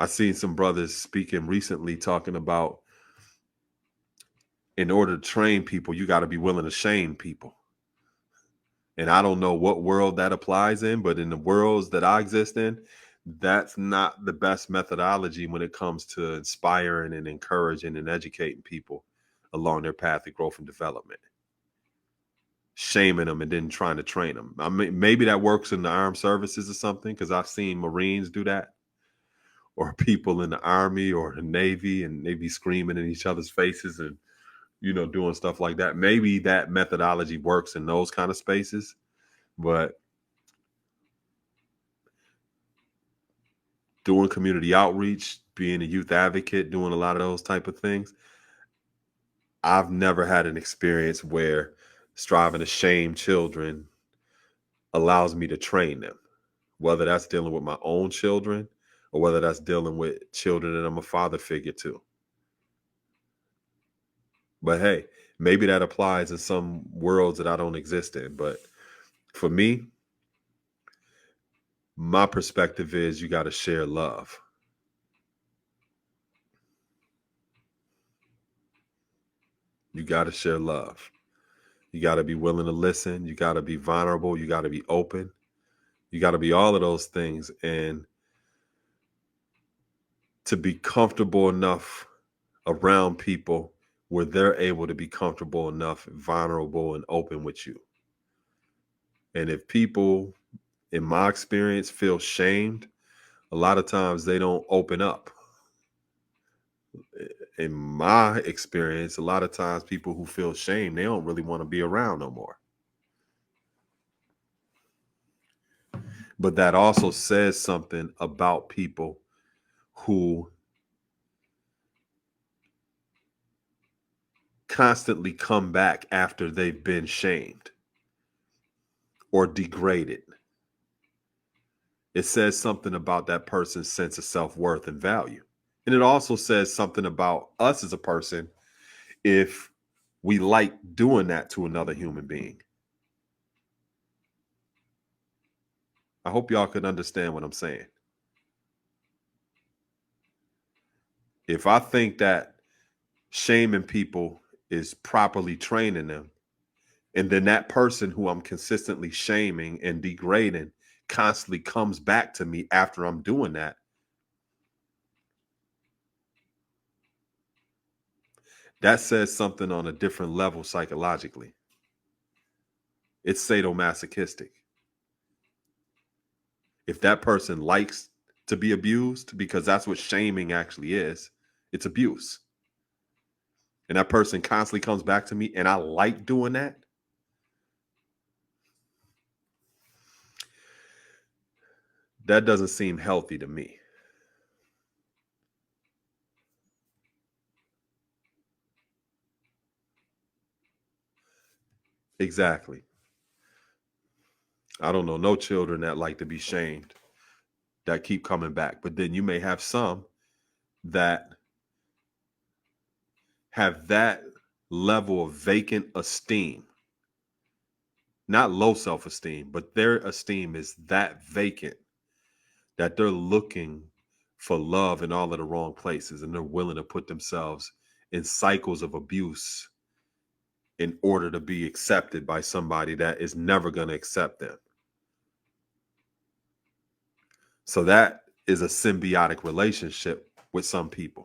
I seen some brothers speaking recently talking about in order to train people, you got to be willing to shame people. And I don't know what world that applies in, but in the worlds that I exist in, that's not the best methodology when it comes to inspiring and encouraging and educating people along their path of growth and development. Shaming them and then trying to train them. I mean, maybe that works in the armed services or something, because I've seen Marines do that, or people in the Army or the Navy, and they be screaming in each other's faces and, doing stuff like that. Maybe that methodology works in those kind of spaces, but doing community outreach, being a youth advocate, doing a lot of those type of things, I've never had an experience where striving to shame children allows me to train them, whether that's dealing with my own children or whether that's dealing with children that I'm a father figure to. But hey, maybe that applies in some worlds that I don't exist in. But for me, my perspective is you got to share love. You got to share love. You got to be willing to listen. You got to be vulnerable. You got to be open. You got to be all of those things. And to be comfortable enough around people where they're able to be comfortable enough, vulnerable, and open with you. And if people, in my experience, feel shamed, a lot of times they don't open up. In my experience, a lot of times people who feel shame, they don't really want to be around no more. But that also says something about people who constantly come back after they've been shamed or degraded. It says something about that person's sense of self-worth and value. And it also says something about us as a person if we like doing that to another human being. I hope y'all can understand what I'm saying. If I think that shaming people is properly training them, and then that person who I'm consistently shaming and degrading constantly comes back to me after I'm doing that, that says something on a different level psychologically. It's sadomasochistic. If that person likes to be abused, because that's what shaming actually is, it's abuse. And that person constantly comes back to me and I like doing that, that doesn't seem healthy to me. Exactly. I don't know no children that like to be shamed, that keep coming back. But then you may have some that have that level of vacant esteem, not low self-esteem, but their esteem is that vacant that they're looking for love in all of the wrong places, and they're willing to put themselves in cycles of abuse in order to be accepted by somebody that is never going to accept them. So that is a symbiotic relationship with some people.